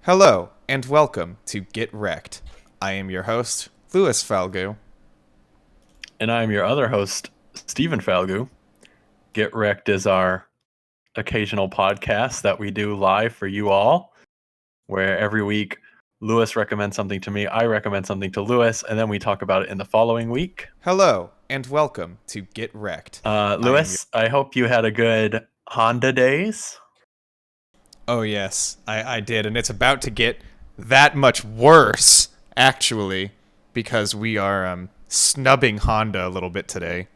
Hello, and welcome to Get Recc'd. I am your host, Louis Falgout. And I'm your other host, Stephen Falgu. Get Recc'd is our occasional podcast that we do live for you all, where every week Louis recommends something to me, I recommend something to Louis, and then we talk about it in the following week. Hello, and welcome to Get Recc'd. Louis, I hope you had a good Honda days. Oh yes, I did, and it's about to get that much worse, actually, because we are snubbing Honda a little bit today.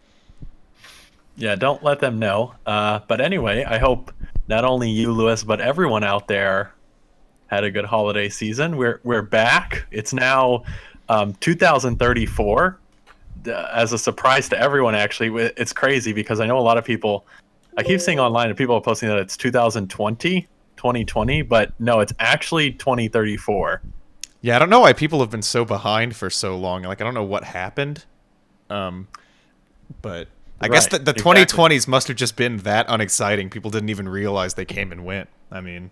Yeah, don't let them know. But anyway, I hope not only you, Louis, but everyone out there had a good holiday season. We're back. It's now 2034. As a surprise to everyone, actually, it's crazy because I know a lot of people. I keep seeing online that people are posting that it's 2020, but no, it's actually 2034. Yeah, I don't know why people have been so behind for so long. Like, I don't know what happened. But I guess the Exactly. 2020s must have just been that unexciting. People didn't even realize they came and went. I mean,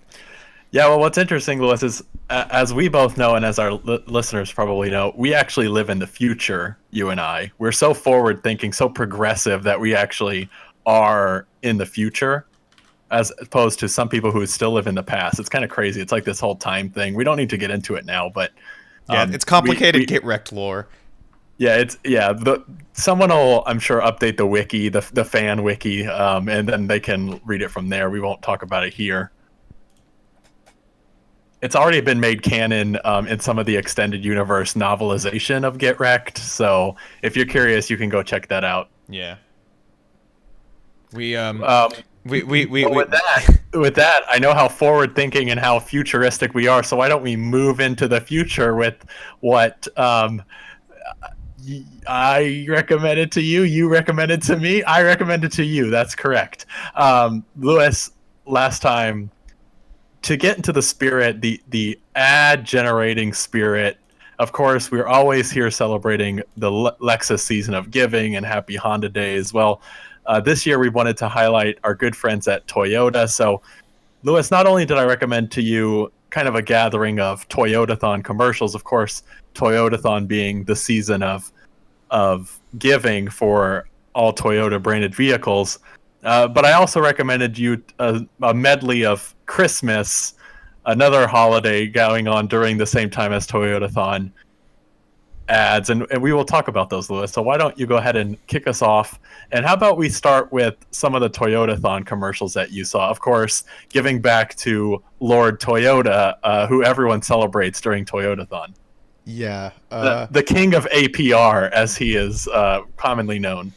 Yeah, well, what's interesting, Louis, is as we both know, and as our listeners probably know, we actually live in the future. You and I, we're so forward thinking, so progressive that we actually are in the future, as opposed to some people who still live in the past. It's kind of crazy. It's like this whole time thing. We don't need to get into it now, but yeah, it's we complicated we Get Wrecked lore. yeah, it's yeah. Someone will, I'm sure, update the wiki, the fan wiki, and then they can read it from there. We won't talk about it here. It's already been made canon in some of the extended universe novelization of Get Recc'd. So if you're curious, you can go check that out. Yeah. We Um, we but with that, I know how forward thinking and how futuristic we are. So why don't we move into the future with what I recommended to you, you recommended to me, I recommended to you. That's correct. Lewis, last time, to get into the spirit, the ad generating spirit. Of course, we're always here celebrating the Lexus season of giving and happy Honda days. Well, this year we wanted to highlight our good friends at Toyota. So, Lewis, not only did I recommend to you kind of a gathering of Toyotathon commercials, of course, Toyotathon being the season of giving for all Toyota branded vehicles. But I also recommended you a medley of Christmas, another holiday going on during the same time as Toyotathon ads, and we will talk about those, Lewis. So why don't you go ahead and kick us off? And how about we start with some of the Toyotathon commercials that you saw? Of course, giving back to Lord Toyota, who everyone celebrates during Toyotathon. yeah. The king of APR, as he is commonly known.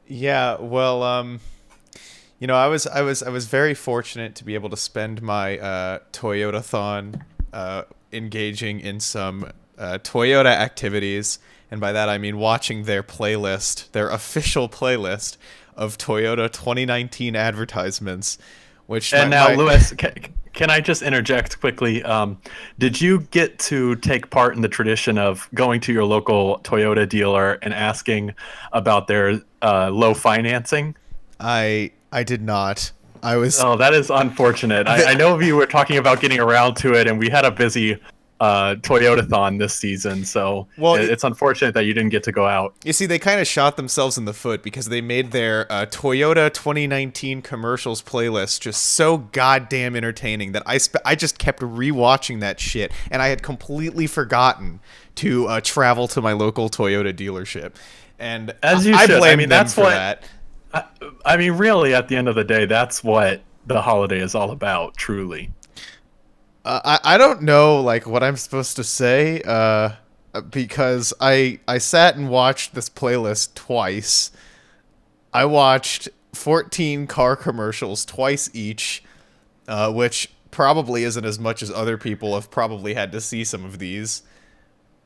Yeah, well, I was very fortunate to be able to spend my Toyotathon engaging in some Toyota activities, and by that I mean watching their playlist, their official playlist of Toyota 2019 advertisements, which And now, Lewis, can I just interject quickly? Did you get to take part in the tradition of going to your local Toyota dealer and asking about their low financing? I did not. I was Oh, that is unfortunate. I know you were talking about getting around to it, and we had a busy Toyotathon this season, so well. it's unfortunate that you didn't get to go out. You see, they kind of shot themselves in the foot because they made their Toyota 2019 commercials playlist just so goddamn entertaining that I just kept rewatching that shit, and I had completely forgotten to travel to my local Toyota dealership. And As you I should. blame them That's for what. that. I mean, really, at the end of the day, that's what the holiday is all about, truly. I don't know like what I'm supposed to say because I sat and watched this playlist twice. I watched 14 car commercials twice each, which probably isn't as much as other people have probably had to see some of these.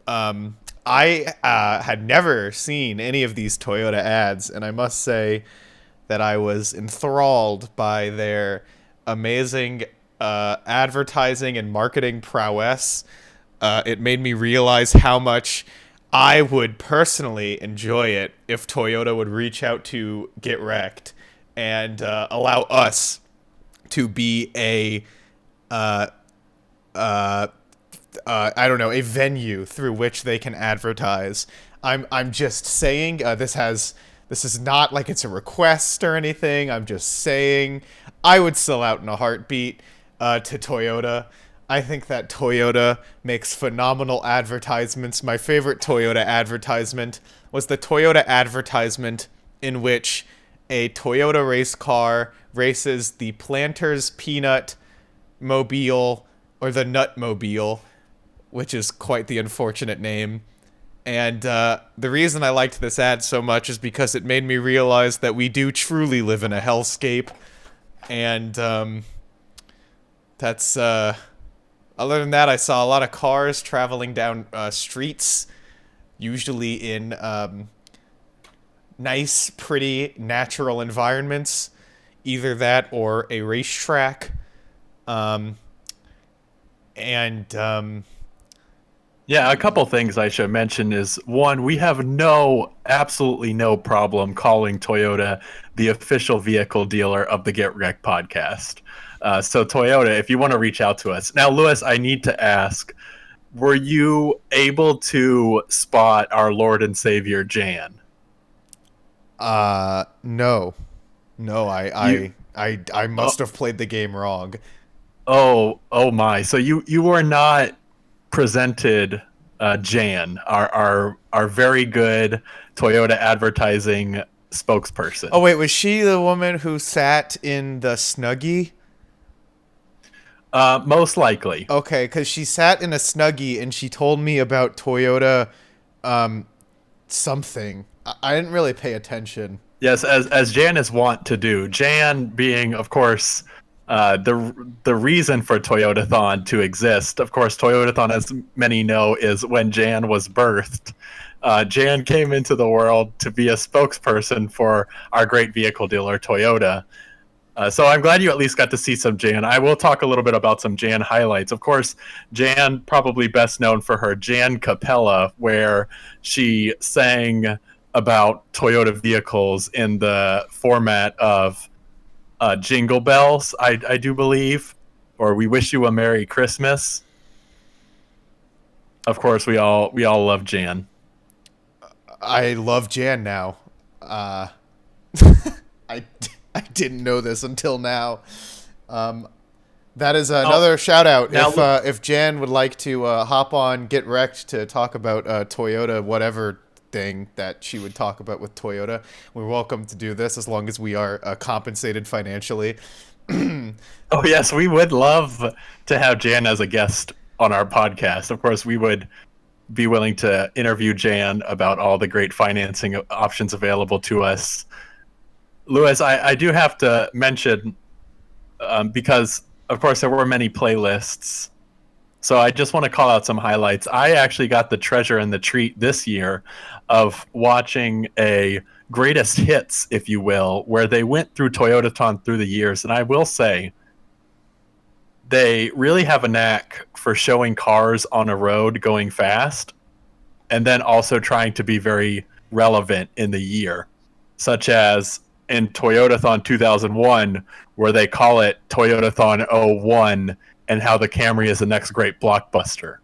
I had never seen any of these Toyota ads, and I must say that I was enthralled by their amazing advertising and marketing prowess. It made me realize how much I would personally enjoy it if Toyota would reach out to Get Recc'd and allow us to be a I don't know, a venue through which they can advertise. I'm just saying this is not like it's a request or anything. I'm just saying I would sell out in a heartbeat to Toyota. I think that Toyota makes phenomenal advertisements. My favorite Toyota advertisement was the Toyota advertisement in which a Toyota race car races the Planters Peanut Mobile, or the Nutmobile, which is quite the unfortunate name. And the reason I liked this ad so much is because it made me realize that we do truly live in a hellscape. And that's other than that, I saw a lot of cars traveling down streets, usually in nice, pretty, natural environments. Either that or a racetrack. Yeah, a couple things I should mention is one, we have absolutely no problem calling Toyota the official vehicle dealer of the Get Recc'd podcast. So Toyota, if you want to reach out to us. Now, Lewis, I need to ask, were you able to spot our Lord and Savior, Jan? No. No, You, I must have played the game wrong. oh my. So you were not presented Jan, our very good Toyota advertising spokesperson. Oh wait, was she the woman who sat in the Snuggie? Most likely. Okay, because she sat in a Snuggie and she told me about Toyota, something. I didn't really pay attention. Yes, as Jan is wont to do. Jan being, of course, the reason for Toyotathon to exist. Of course, Toyotathon, as many know, is when Jan was birthed. Jan came into the world to be a spokesperson for our great vehicle dealer, Toyota. So I'm glad you at least got to see some Jan. I will talk a little bit about some Jan highlights. Of course, Jan probably best known for her Jan Capella, where she sang about Toyota vehicles in the format of Jingle Bells, I do believe, or We Wish You a Merry Christmas. Of course, we all love Jan. I love Jan now. I didn't know this until now. That is another shout out. If Jan would like to hop on Get Recc'd to talk about Toyota, whatever thing that she would talk about with Toyota, we're welcome to do this as long as we are compensated financially. Oh yes, we would love to have Jan as a guest on our podcast. Of course, we would be willing to interview Jan about all the great financing options available to us. Lewis, I do have to mention, because of course there were many playlists, so I just want to call out some highlights. I actually got the treasure and the treat this year of watching a greatest hits, if you will, where they went through Toyotathon through the years. And I will say, they really have a knack for showing cars on a road going fast and then also trying to be very relevant in the year, such as in Toyotathon 2001, where they call it Toyotathon '01 and how the Camry is the next great blockbuster.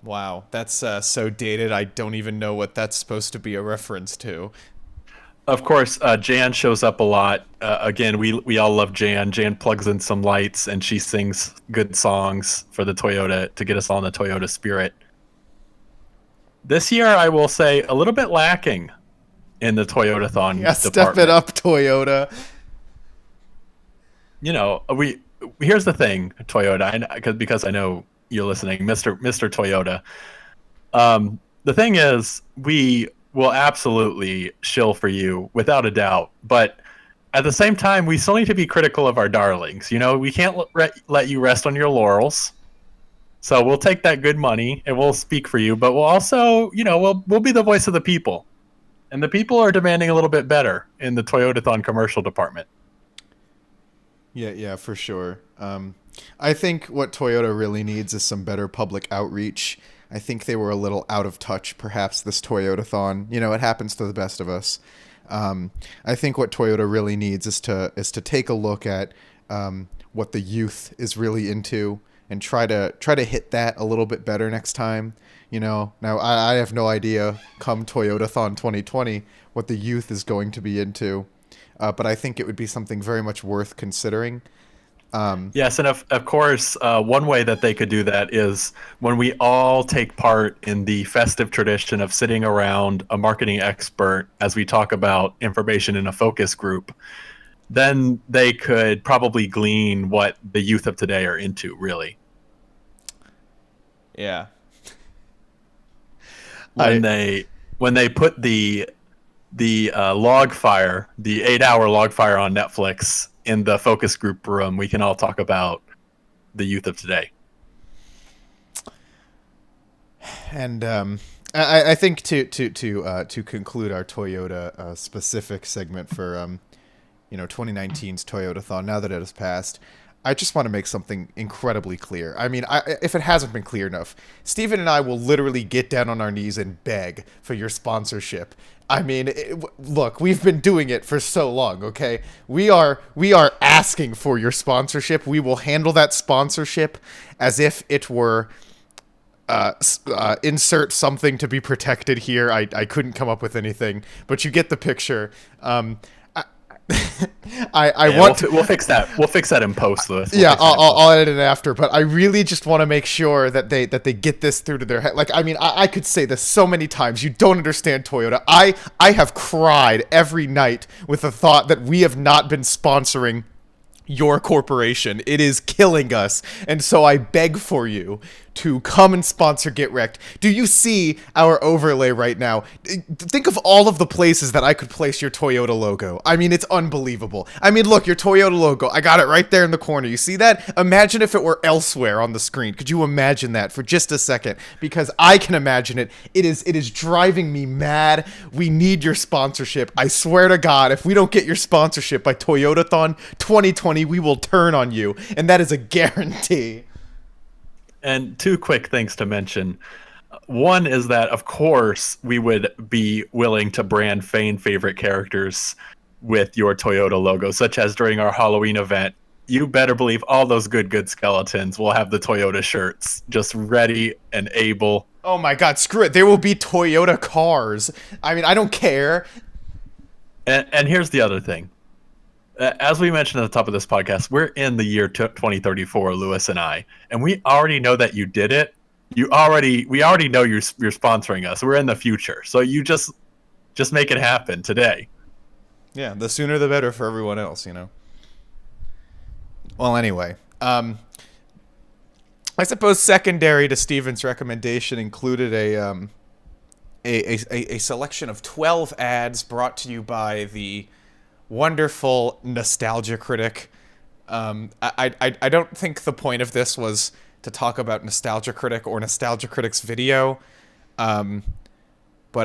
Wow, that's so dated. I don't even know what that's supposed to be a reference to. Of course, Jan shows up a lot. Again, we all love Jan. Jan plugs in some lights and she sings good songs for the Toyota to get us all in the Toyota spirit. This year, I will say, a little bit lacking in the Toyotathon Yeah, department. step it up, Toyota. You know, here's the thing, Toyota, because I know you're listening, Mr. Toyota. The thing is, we will absolutely shill for you without a doubt, but at the same time, we still need to be critical of our darlings. You know, we can't let you rest on your laurels. So we'll take that good money and we'll speak for you, but we'll also, you know, we'll be the voice of the people. And the people are demanding a little bit better in the Toyotathon commercial department. Yeah, for sure. I think what Toyota really needs is some better public outreach. I think they were a little out of touch, perhaps, this Toyotathon. You know, it happens to the best of us. I think what Toyota really needs is to take a look at what the youth is really into, and try to hit that a little bit better next time. Now I have no idea come Toyotathon 2020 what the youth is going to be into, but I think it would be something very much worth considering. Yes, and of course, one way that they could do that is when we all take part in the festive tradition of sitting around a marketing expert as we talk about information in a focus group, then they could probably glean what the youth of today are into, really. Yeah. When they put the log fire, the 8-hour log fire on Netflix in the focus group room, we can all talk about the youth of today. And I think to conclude our Toyota specific segment for 2019's Toyotathon, now that it has passed, I just want to make something incredibly clear. I mean, if it hasn't been clear enough, Steven and I will literally get down on our knees and beg for your sponsorship. I mean, look, we've been doing it for so long, okay? We are asking for your sponsorship. We will handle that sponsorship as if it were insert something to be protected here. I couldn't come up with anything, but you get the picture. We'll fix that. We'll fix that in post, Lewis. I'll edit it after. But I really just want to make sure that they get this through to their head. Like, I mean, I could say this so many times. You don't understand Toyota. I have cried every night with the thought that we have not been sponsoring your corporation. It is killing us. And so I beg for you to come and sponsor Get Recc'd. Do you see our overlay right now? Think of all of the places that I could place your Toyota logo. I mean, it's unbelievable. I mean, look, your Toyota logo. I got it right there in the corner. You see that? Imagine if it were elsewhere on the screen. Could you imagine that for just a second? Because I can imagine it. It is driving me mad. We need your sponsorship. I swear to God, if we don't get your sponsorship by Toyotathon 2020, we will turn on you. And that is a guarantee. And two quick things to mention. One is that, of course, we would be willing to brand fan favorite characters with your Toyota logo, such as during our Halloween event. You better believe all those good skeletons will have the Toyota shirts just ready and able. Oh my God, screw it. There will be Toyota cars. I mean, I don't care. And here's the other thing. As we mentioned at the top of this podcast, we're in the year 2034, Lewis and I, and we already know that you did it. We already know you're sponsoring us. We're in the future, so you just make it happen today. Yeah, the sooner the better for everyone else, Well, anyway, I suppose secondary to Steven's recommendation included a selection of 12 ads brought to you by the wonderful Nostalgia Critic. I don't think the point of this was to talk about Nostalgia Critic or Nostalgia Critic's video, but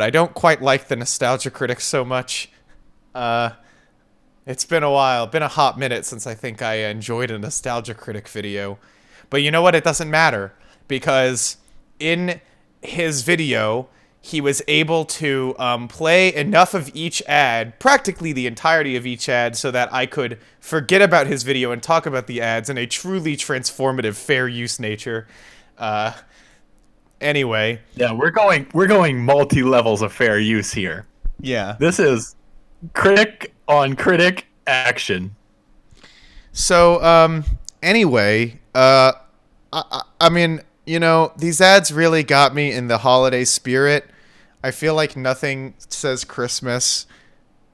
I don't quite like the Nostalgia Critic so much. It's been a while, been a hot minute since I think I enjoyed a Nostalgia Critic video. But you know what? It doesn't matter, because in his video, he was able to play enough of each ad, practically the entirety of each ad, so that I could forget about his video and talk about the ads in a truly transformative fair use nature. Anyway. Yeah, we're going multi-levels of fair use here. Yeah. This is critic on critic action. So, anyway, I mean, these ads really got me in the holiday spirit. I feel like nothing says Christmas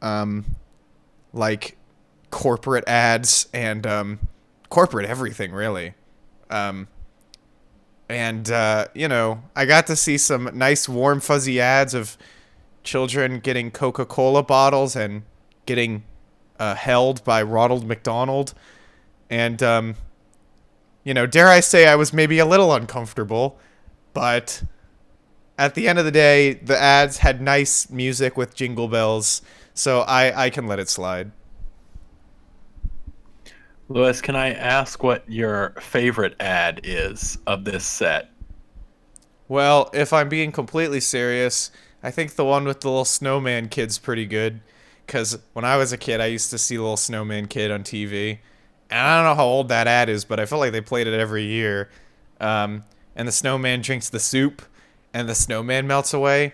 like corporate ads and corporate everything, really. I got to see some nice warm fuzzy ads of children getting Coca-Cola bottles and getting held by Ronald McDonald. And, dare I say I was maybe a little uncomfortable, but at the end of the day, the ads had nice music with jingle bells, so I can let it slide. Lewis, can I ask what your favorite ad is of this set? Well, if I'm being completely serious, I think the one with the little snowman kid's pretty good, because when I was a kid, I used to see Little Snowman Kid on TV, And I don't know how old that ad is, but I feel like they played it every year. And the snowman drinks the soup, and the snowman melts away.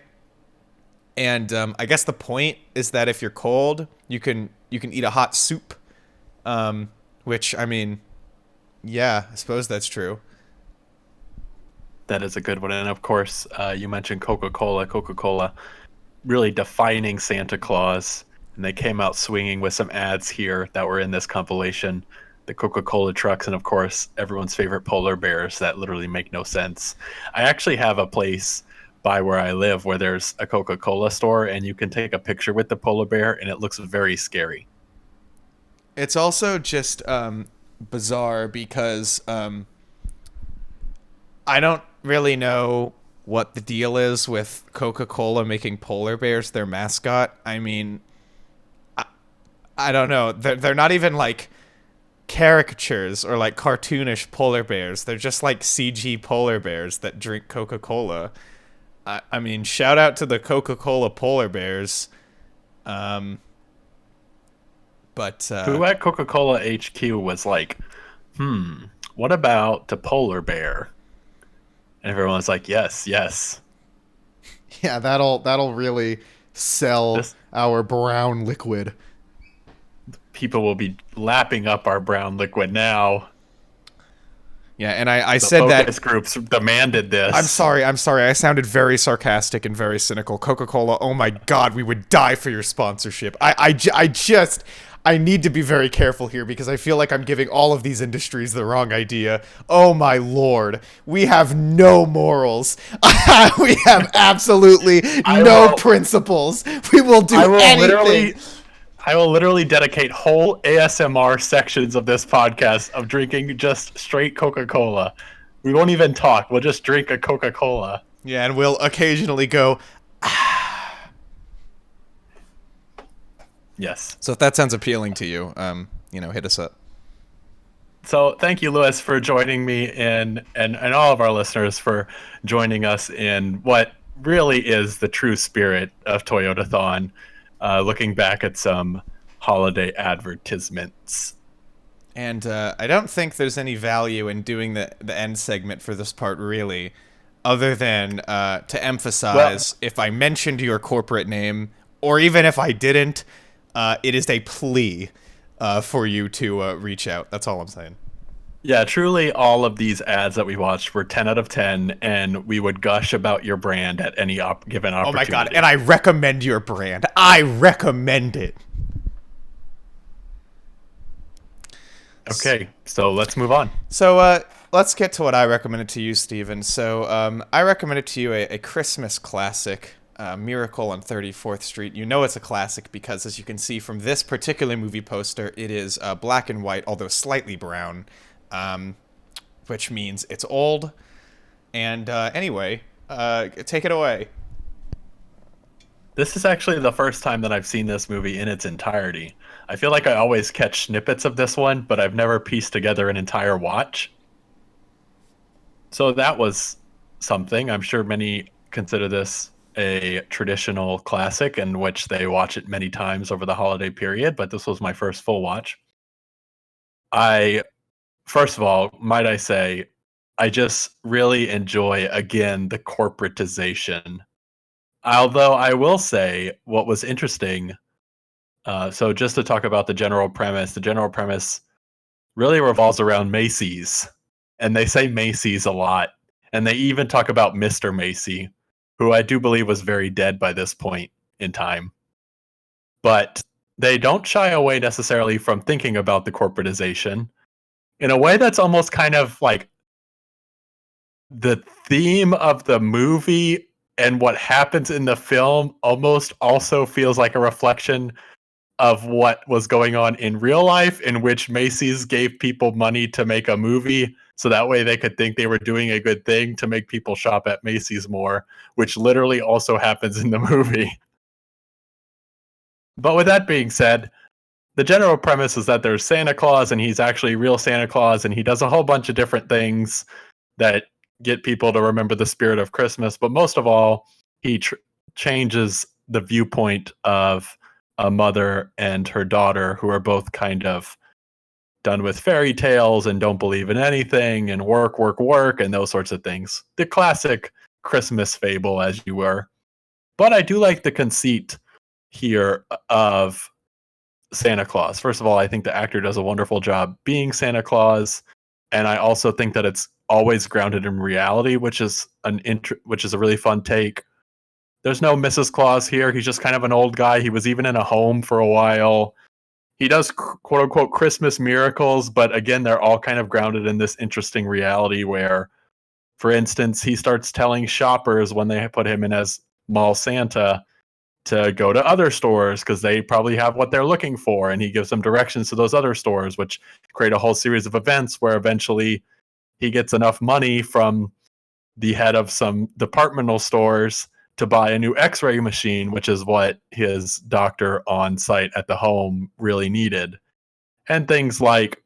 And I guess the point is that if you're cold, you can eat a hot soup. Which, I mean, yeah, I suppose that's true. That is a good one. And of course, you mentioned Coca-Cola. Coca-Cola really defining Santa Claus. And they came out swinging with some ads here that were in this compilation. The Coca-Cola trucks, and of course, everyone's favorite polar bears that literally make no sense. I actually have a place by where I live where there's a Coca-Cola store, and you can take a picture with the polar bear, and it looks very scary. It's also just bizarre because I don't really know what the deal is with Coca-Cola making polar bears their mascot. I mean, I don't know. They're not even like caricatures or like cartoonish polar bears. They're just like CG polar bears that drink Coca-Cola. I mean, shout out to the Coca-Cola polar bears. Um, but Who at Coca-Cola HQ was like, what about the polar bear? And everyone's like, yes, yes. yeah, that'll really sell This our brown liquid. people will be lapping up our brown liquid now. Yeah, and I The said that. focus groups demanded this. I'm sorry. I sounded very sarcastic and very cynical. Coca-Cola, oh my God, we would die for your sponsorship. I need to be very careful here because I feel like I'm giving all of these industries the wrong idea. Oh my Lord, we have no morals. We have absolutely no principles. We will do anything. I will literally dedicate whole ASMR sections of this podcast of drinking just straight Coca-Cola. We won't even talk. We'll just drink a Coca-Cola. Yeah, and we'll occasionally go. Yes. So if that sounds appealing to you, hit us up. So thank you, Lewis, for joining me and all of our listeners for joining us in what really is the true spirit of Toyotathon, looking back at some holiday advertisements. And I don't think there's any value in doing the end segment for this part, really, other than to emphasize, if I mentioned your corporate name, or even if I didn't, it is a plea for you to reach out. That's all I'm saying. Yeah, truly all of these ads that we watched were 10 out of 10, and we would gush about your brand at any given opportunity. Oh my God, and I recommend your brand. I recommend it. Okay, so let's move on. So let's get to what I recommended to you, Steven. So I recommended to you a Christmas classic, Miracle on 34th Street. You know it's a classic because, as you can see from this particular movie poster, it is black and white, although slightly brown, which means it's old. And anyway, take it away. This is actually the first time that I've seen this movie in its entirety. I feel like I always catch snippets of this one, but I've never pieced together an entire watch. So that was something. I'm sure many consider this a traditional classic in which they watch it many times over the holiday period, but this was my first full watch. First of all, might I say, I just really enjoy, again, the corporatization. Although I will say what was interesting, so just to talk about the general premise really revolves around Macy's. And they say Macy's a lot. And they even talk about Mr. Macy, who I do believe was very dead by this point in time. But they don't shy away necessarily from thinking about the corporatization in a way that's almost kind of like the theme of the movie, and what happens in the film almost also feels like a reflection of what was going on in real life, in which Macy's gave people money to make a movie so that way they could think they were doing a good thing to make people shop at Macy's more, which literally also happens in the movie. But with that being said, the general premise is that there's Santa Claus, and he's actually real Santa Claus, and he does a whole bunch of different things that get people to remember the spirit of Christmas. But most of all, he changes the viewpoint of a mother and her daughter, who are both kind of done with fairy tales and don't believe in anything and work, work, work, and those sorts of things. The classic Christmas fable, as you were. But I do like the conceit here of Santa Claus. First of all, I think the actor does a wonderful job being Santa Claus, and I also think that it's always grounded in reality, which is a really fun take. There's no Mrs. Claus here. He's just kind of an old guy. He was even in a home for a while. He does quote unquote Christmas miracles, but again, they're all kind of grounded in this interesting reality where, for instance, he starts telling shoppers when they put him in as Mall Santa to go to other stores because they probably have what they're looking for. And he gives them directions to those other stores, which create a whole series of events where eventually he gets enough money from the head of some departmental stores to buy a new x-ray machine, which is what his doctor on site at the home really needed. And things like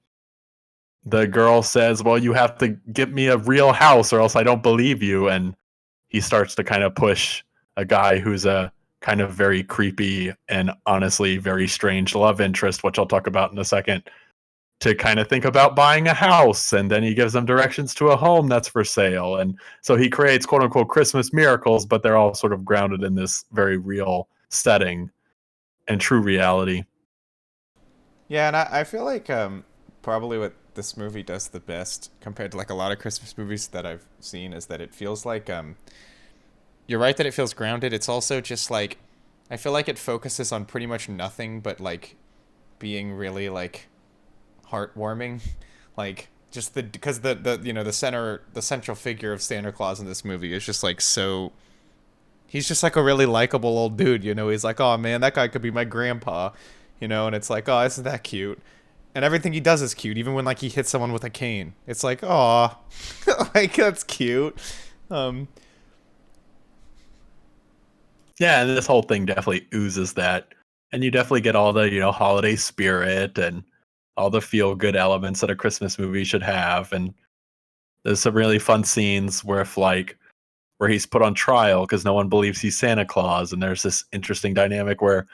the girl says, well, you have to get me a real house or else I don't believe you. And he starts to kind of push a guy who's a kind of very creepy and honestly very strange love interest, which I'll talk about in a second, to kind of think about buying a house. And then he gives them directions to a home that's for sale. And so he creates quote unquote Christmas miracles, but they're all sort of grounded in this very real setting and true reality. Yeah, and I feel like probably what this movie does the best compared to like a lot of Christmas movies that I've seen is that it feels like you're right that it feels grounded. It's also just like I feel like it focuses on pretty much nothing but like being really like heartwarming, like just because the you know the central figure of Santa Claus in this movie is just like so. He's just like a really likable old dude, you know. He's like, oh man, that guy could be my grandpa, you know. And it's like, oh, isn't that cute? And everything he does is cute, even when like he hits someone with a cane. It's like, oh, like that's cute. Um, Yeah, and this whole thing definitely oozes that. And you definitely get all the, holiday spirit and all the feel good elements that a Christmas movie should have. And there's some really fun scenes where he's put on trial because no one believes he's Santa Claus. And there's this interesting dynamic where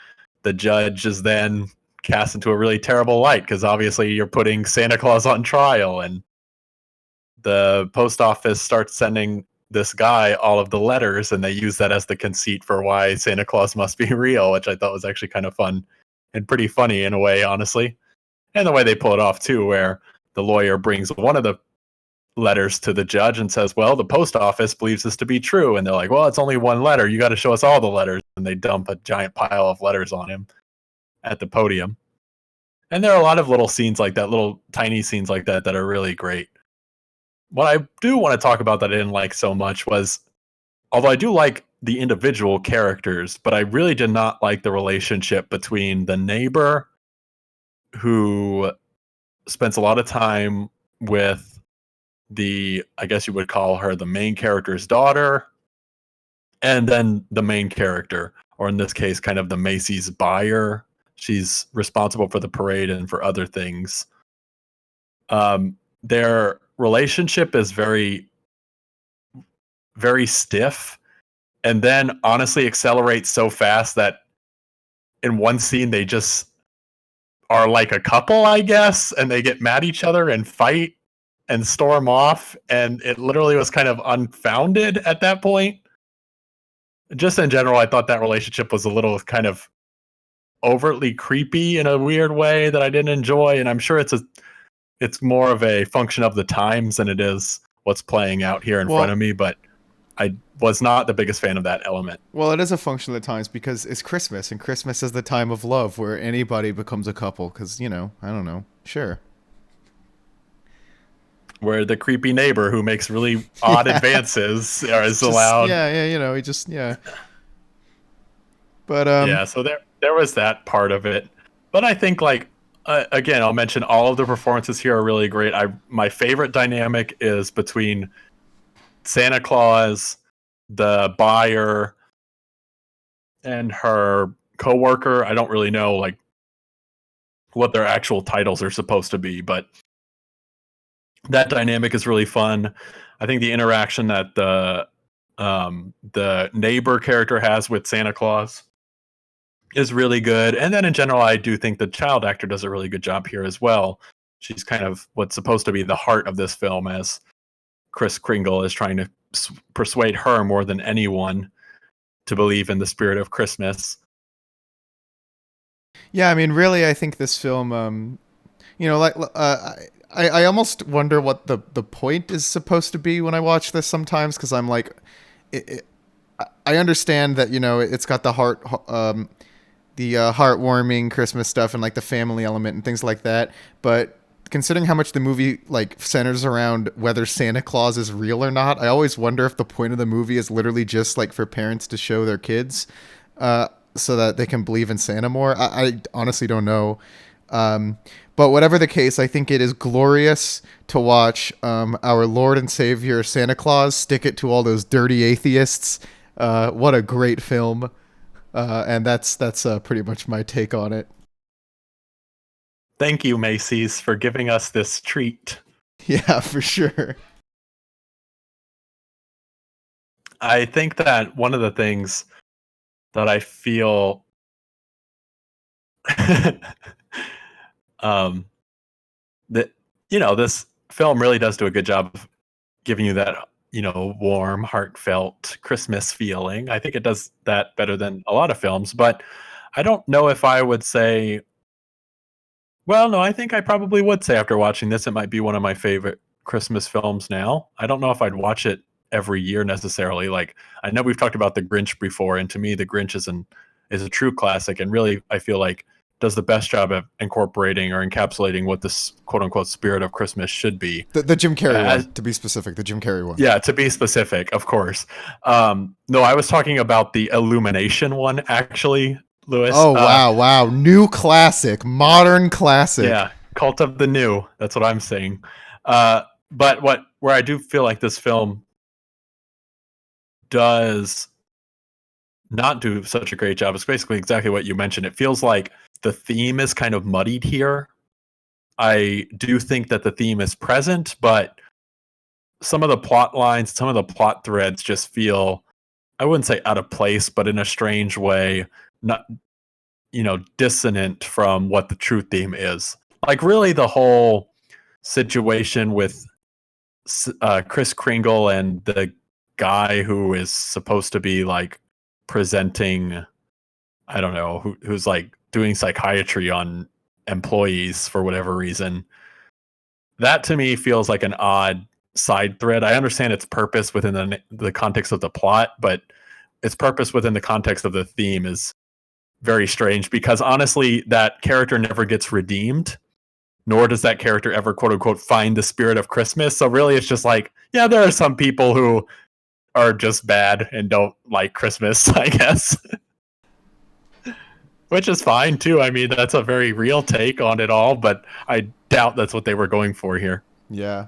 the judge is then cast into a really terrible light because obviously you're putting Santa Claus on trial. And the post office starts sending this guy all of the letters, and they use that as the conceit for why Santa Claus must be real, which I thought was actually kind of fun and pretty funny in a way, honestly. And the way they pull it off too, where the lawyer brings one of the letters to the judge and says, well, the post office believes this to be true. And they're like, well, it's only one letter. You got to show us all the letters. And they dump a giant pile of letters on him at the podium. And there are a lot of little scenes like that, little tiny scenes like that are really great. What I do want to talk about that I didn't like so much was, although I do like the individual characters, but I really did not like the relationship between the neighbor who spends a lot of time with I guess you would call her the main character's daughter, and then the main character, or in this case, kind of the Macy's buyer. She's responsible for the parade and for other things. Their relationship is very, very stiff, and then honestly accelerates so fast that in one scene they just are like a couple, I guess, and they get mad at each other and fight and storm off, and it literally was kind of unfounded at that point. Just in general, I thought that relationship was a little kind of overtly creepy in a weird way that I didn't enjoy, and I'm sure it's more of a function of the times than it is what's playing out here in front of me, but I was not the biggest fan of that element. Well, it is a function of the times because it's Christmas, and Christmas is the time of love where anybody becomes a couple. Because, I don't know. Sure. Where the creepy neighbor who makes really odd advances is allowed. Yeah, he just, yeah. But, yeah, so there was that part of it. But I think, again, I'll mention all of the performances here are really great. My favorite dynamic is between Santa Claus, the buyer, and her coworker. I don't really know what their actual titles are supposed to be, but that dynamic is really fun. I think the interaction that the neighbor character has with Santa Claus is really good. And then in general, I do think the child actor does a really good job here as well. She's kind of what's supposed to be the heart of this film, as Kris Kringle is trying to persuade her more than anyone to believe in the spirit of Christmas. Yeah, I mean, really, I think this film, like, I almost wonder what the point is supposed to be when I watch this sometimes, because I'm like, it, I understand that it's got the heartwarming Christmas stuff and like the family element and things like that, but considering how much the movie like centers around whether Santa Claus is real or not, I always wonder if the point of the movie is literally just like for parents to show their kids, so that they can believe in Santa more. I honestly don't know. But whatever the case, I think it is glorious to watch our Lord and Savior Santa Claus stick it to all those dirty atheists. What a great film. And that's pretty much my take on it. Thank you, Macy's, for giving us this treat. Yeah, for sure. I think that one of the things that I feel um, that this film really does do a good job of giving you that warm, heartfelt Christmas feeling. I think it does that better than a lot of films, but I don't know if I would say. Well, no, I think I probably would say after watching this, it might be one of my favorite Christmas films now. I don't know if I'd watch it every year necessarily. Like, I know we've talked about The Grinch before, and to me, The Grinch is a true classic, and really, I feel like does the best job of incorporating or encapsulating what this quote unquote spirit of Christmas should be. The Jim Carrey one, to be specific, the Jim Carrey one. Yeah, to be specific, of course. No, I was talking about the Illumination one, actually, Lewis. Oh wow, new classic, modern classic. Yeah, Cult of the New. That's what I'm saying. But where I do feel like this film does not do such a great job is basically exactly what you mentioned. It feels like the theme is kind of muddied here. I do think that the theme is present, but some of the plot lines, some of the plot threads just feel, I wouldn't say out of place, but in a strange way, not dissonant from what the true theme is. Like, really, the whole situation with Kris Kringle and the guy who is supposed to be like presenting, I don't know, who's like doing psychiatry on employees for whatever reason. That to me feels like an odd side thread. I understand its purpose within the context of the plot, but its purpose within the context of the theme is very strange, because honestly, that character never gets redeemed, nor does that character ever quote unquote find the spirit of Christmas. So really, it's just like, yeah, there are some people who are just bad and don't like Christmas, I guess. Which is fine too. I mean, that's a very real take on it all, but I doubt that's what they were going for here. Yeah.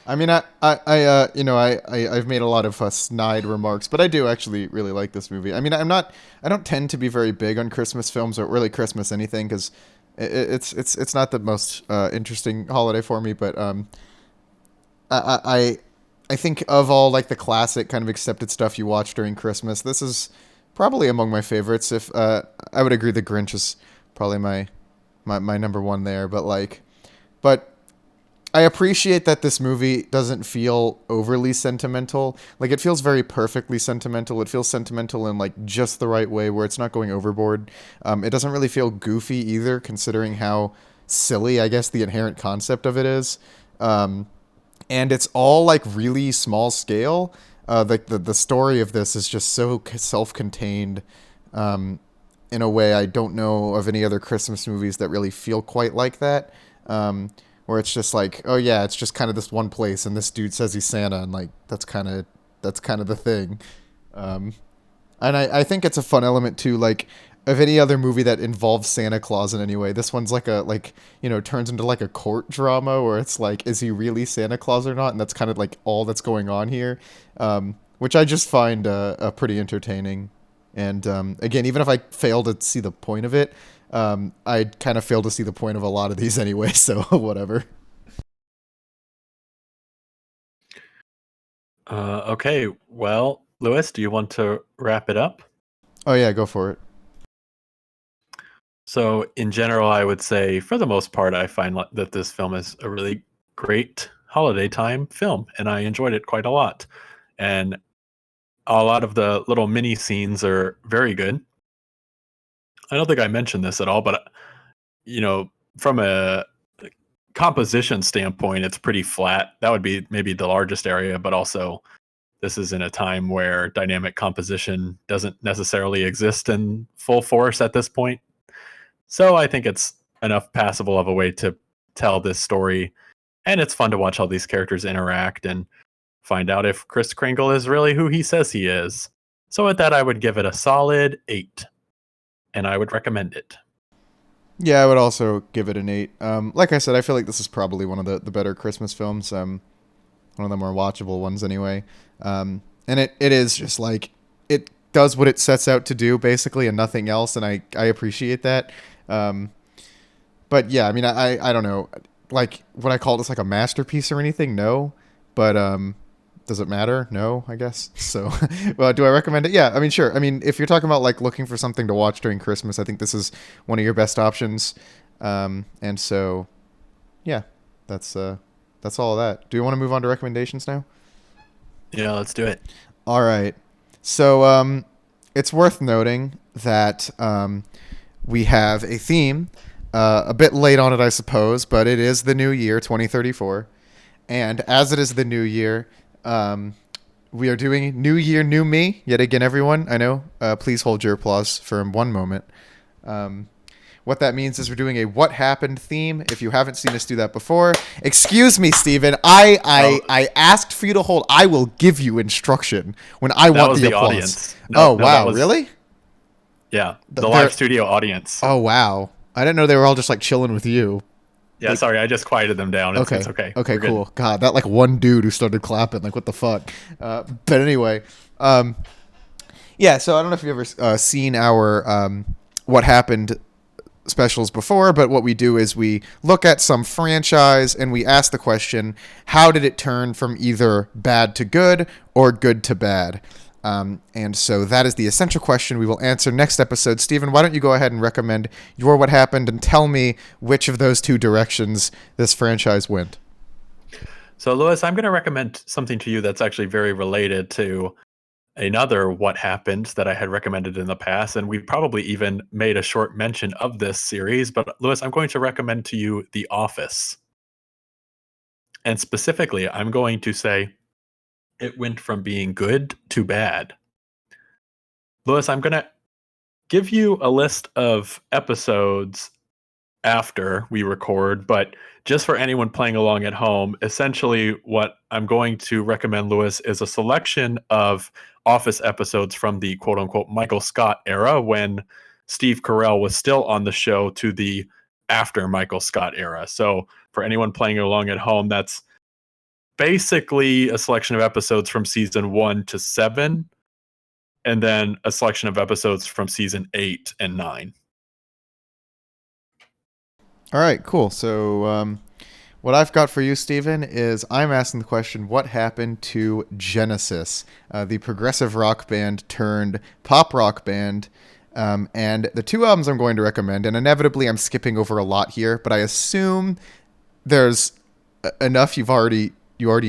I mean, I've made a lot of snide remarks, but I do actually really like this movie. I mean, I don't tend to be very big on Christmas films or really Christmas anything, because it's not the most interesting holiday for me. But I I think of all like the classic kind of accepted stuff you watch during Christmas, this is probably among my favorites. If I would agree, The Grinch is probably my number one there, but I appreciate that this movie doesn't feel overly sentimental. Like, it feels very perfectly sentimental. It feels sentimental in like just the right way, where it's not going overboard. It doesn't really feel goofy either, considering how silly, I guess, the inherent concept of it is. And it's all like really small scale. Like the story of this is just so self-contained, in a way I don't know of any other Christmas movies that really feel quite like that. Where it's just like, oh yeah, it's just kind of this one place, and this dude says he's Santa, and like that's kind of the thing. And I think it's a fun element too, like of any other movie that involves Santa Claus in any way. This one's like turns into like a court drama where it's like, is he really Santa Claus or not? And that's kind of like all that's going on here, which I just find pretty entertaining. And again, even if I fail to see the point of it, I kind of fail to see the point of a lot of these anyway, so whatever. Okay, well, Lewis, do you want to wrap it up? Oh yeah, go for it. So, in general, I would say, for the most part, I find that this film is a really great holiday time film, and I enjoyed it quite a lot. And a lot of the little mini scenes are very good. I don't think I mentioned this at all, but from a composition standpoint, it's pretty flat. That would be maybe the largest area, but also this is in a time where dynamic composition doesn't necessarily exist in full force at this point. So I think it's enough passable of a way to tell this story. And it's fun to watch all these characters interact and find out if Kris Kringle is really who he says he is. So with that, I would give it a solid 8. And I would recommend it. Yeah, I would also give it an 8. Like I said, I feel like this is probably one of the better Christmas films. One of the more watchable ones anyway. And it is just like, it does what it sets out to do, basically, and nothing else, and I appreciate that. But yeah, I mean, I don't know. Like, would I call this like a masterpiece or anything? No. But does it matter? No, I guess. So, well, do I recommend it? Yeah, I mean, sure. I mean, if you're talking about like looking for something to watch during Christmas, I think this is one of your best options. And so, yeah, that's all of that. Do you want to move on to recommendations now? Yeah, let's do it. All right. So, it's worth noting that we have a theme. A bit late on it, I suppose, but it is the new year, 2034. And as it is the new year, we are doing New Year, New Me. Yet again, everyone, I know. Please hold your applause for one moment. What that means is we're doing a What Happened theme. If you haven't seen us do that before, excuse me, Steven. I asked for you to hold. I will give you instruction when I want the applause. Audience. Wow, really? Yeah, the live studio audience. Oh, wow. I didn't know they were all just like chilling with you. Yeah, sorry, I just quieted them down. It's okay. Okay, cool. Good. God, that like one dude who started clapping, like what the fuck? But anyway, yeah. So I don't know if you've ever seen our What Happened specials before, but what we do is we look at some franchise and we ask the question, how did it turn from either bad to good or good to bad? And so that is the essential question we will answer next episode. Stephen, why don't you go ahead and recommend your What Happened and tell me which of those two directions this franchise went. So, Lewis, I'm going to recommend something to you that's actually very related to another What Happened that I had recommended in the past, and we probably even made a short mention of this series. But, Lewis, I'm going to recommend to you The Office. And specifically, I'm going to say it went from being good to bad. Lewis, I'm going to give you a list of episodes after we record, but just for anyone playing along at home, essentially what I'm going to recommend, Lewis, is a selection of Office episodes from the quote-unquote Michael Scott era when Steve Carell was still on the show to the after Michael Scott era. So for anyone playing along at home, that's basically a selection of episodes from season 1 to 7, and then a selection of episodes from season 8 and 9. All right, cool. So what I've got for you, Steven, is I'm asking the question, what happened to Genesis, the progressive rock band turned pop rock band? And the two albums I'm going to recommend, and inevitably I'm skipping over a lot here, but I assume there's enough you already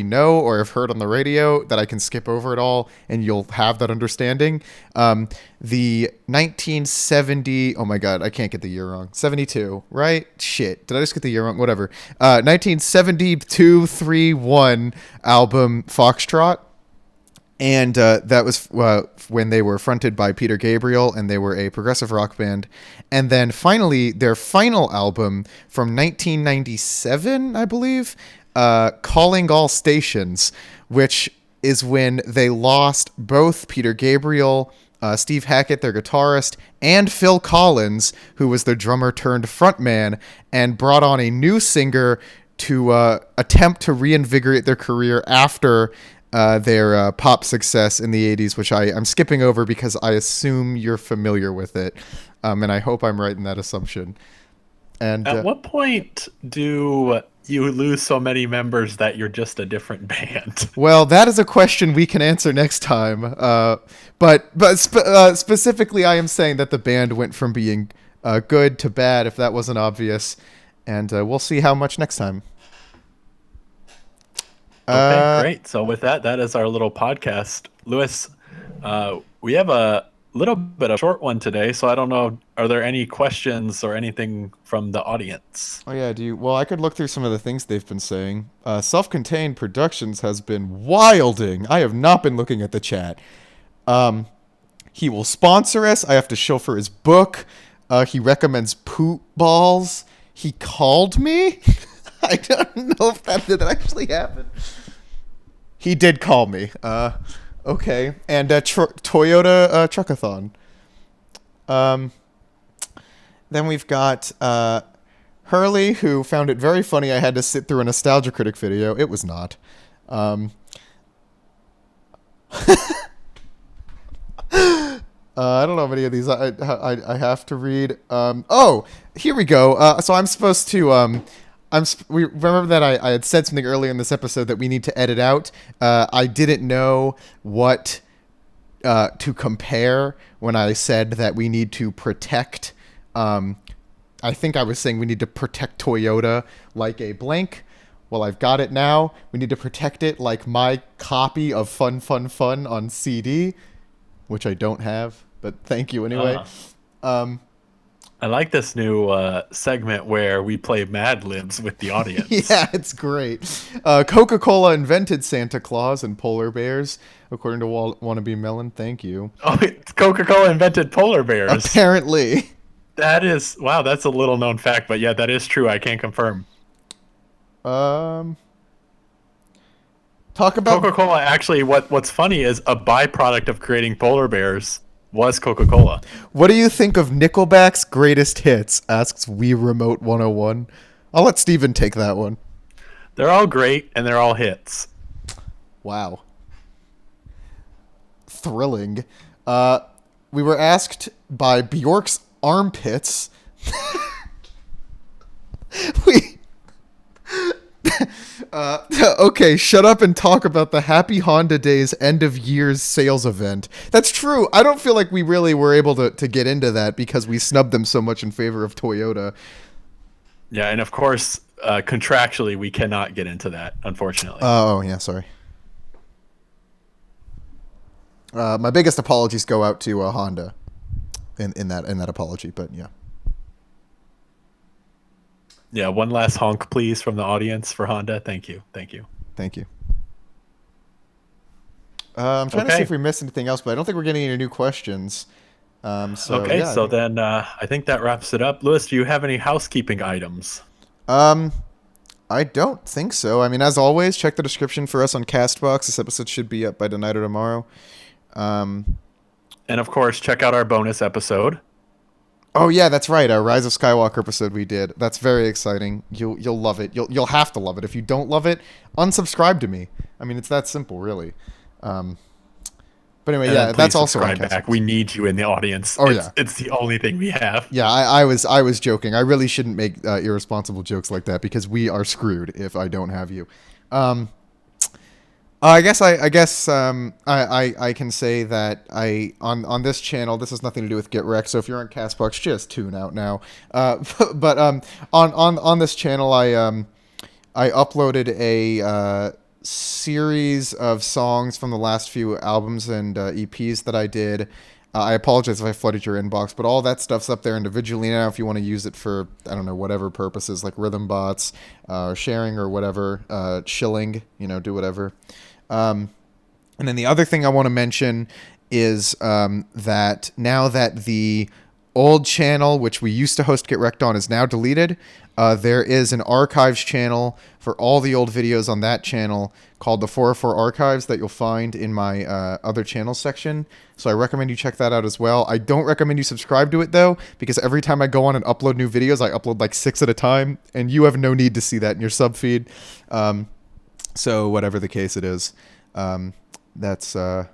know or have heard on the radio that I can skip over it all and you'll have that understanding. The 1970, oh my God, I can't get the year wrong. 72, right? Shit. Did I just get the year wrong? Whatever. 1972-3-1 album Foxtrot. And that was when they were fronted by Peter Gabriel and they were a progressive rock band. And then finally, their final album from 1997, I believe, Calling All Stations, which is when they lost both Peter Gabriel, Steve Hackett, their guitarist, and Phil Collins, who was their drummer turned frontman, and brought on a new singer to attempt to reinvigorate their career after their pop success in the 80s, which I'm skipping over because I assume you're familiar with it, and I hope I'm right in that assumption. And at what point do you lose so many members that you're just a different band? Well, that is a question we can answer next time. But specifically, I am saying that the band went from being good to bad, if that wasn't obvious. And we'll see how much next time. Okay, Uh, great. So with that, that is our little podcast. Lewis, we have a little bit of a short one today, so I don't know, are there any questions or anything from the audience? oh yeah, do you? Well, I could look through some of the things they've been saying. Self-contained productions has been wilding. I have not been looking at the chat. He will sponsor us. I have to show for his book. He recommends poop balls. He called me. I don't know if that did actually happen. He did call me. Okay. And Toyota Truckathon. Then we've got Hurley, who found it very funny I had to sit through a Nostalgia Critic video. It was not. I don't know how many of these I have to read. Oh, here we go. So I'm supposed to we remember that I had said something earlier in this episode that we need to edit out. I didn't know what to compare when I said that we need to protect. I think I was saying we need to protect Toyota like a blank. Well, I've got it now. We need to protect it like my copy of Fun Fun Fun on CD, which I don't have, but thank you anyway. I like this new segment where we play Mad Libs with the audience. Yeah, it's great. Coca-Cola invented Santa Claus and polar bears, according to Wannabe Melon. Thank you. Oh, Coca-Cola invented polar bears. Apparently. That is, wow, that's a little known fact, but yeah, that is true. I can confirm. Talk about Coca-Cola. Actually, what's funny is a byproduct of creating polar bears was Coca-Cola. What do you think of Nickelback's greatest hits? Asks We Remote 101. I'll let Steven take that one. They're all great and they're all hits. Wow. Thrilling. We were asked by Bjork's armpits. we okay, shut up and talk about the Happy Honda Days end of year's sales event. That's true. I don't feel like we really were able to get into that because we snubbed them so much in favor of Toyota. Yeah, and of course, contractually, we cannot get into that, unfortunately. Oh, yeah, sorry. My biggest apologies go out to Honda in that apology, but yeah. Yeah, one last honk, please, from the audience for Honda. Thank you. Thank you. Thank you. I'm trying to see if we missed anything else, but I don't think we're getting any new questions. So then I think that wraps it up. Lewis, do you have any housekeeping items? I don't think so. I mean, as always, check the description for us on CastBox. This episode should be up by tonight or tomorrow. And of course, check out our bonus episode. Oh yeah, that's right. Our Rise of Skywalker episode we did. That's very exciting. You'll love it. You'll have to love it. If you don't love it, unsubscribe to me. I mean, it's that simple, really. But anyway, yeah, that's also on back. We need you in the audience. It's the only thing we have. Yeah, I was joking. I really shouldn't make irresponsible jokes like that because we are screwed if I don't have you. I guess I can say that on this channel, this has nothing to do with Get Recc'd, so if you're on CastBox, just tune out now. But on this channel, I uploaded a series of songs from the last few albums and EPs that I did. I apologize if I flooded your inbox, but all that stuff's up there individually now if you want to use it for, I don't know, whatever purposes, like rhythm bots, sharing or whatever, shilling, do whatever. And then the other thing I want to mention is that now that the old channel, which we used to host Get Recc'd on, is now deleted, there is an archives channel for all the old videos on that channel called the 404 Archives that you'll find in my other channels section. So I recommend you check that out as well. I don't recommend you subscribe to it, though, because every time I go on and upload new videos, I upload like 6 at a time, and you have no need to see that in your sub feed. So whatever the case it is, that's all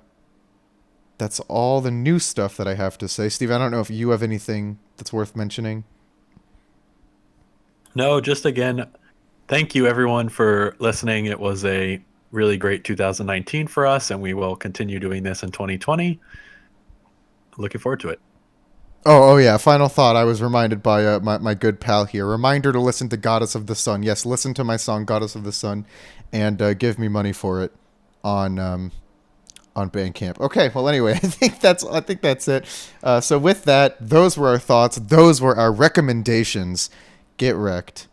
the new stuff that I have to say. Steve, I don't know if you have anything that's worth mentioning. No, just again, thank you everyone for listening. It was a really great 2019 for us, and we will continue doing this in 2020. Looking forward to it. Oh yeah. Final thought. I was reminded by my good pal here. Reminder to listen to Goddess of the Sun. Yes, listen to my song Goddess of the Sun, and give me money for it on on Bandcamp. Okay. Well, anyway, I think that's it. So with that, those were our thoughts. Those were our recommendations. Get wrecked.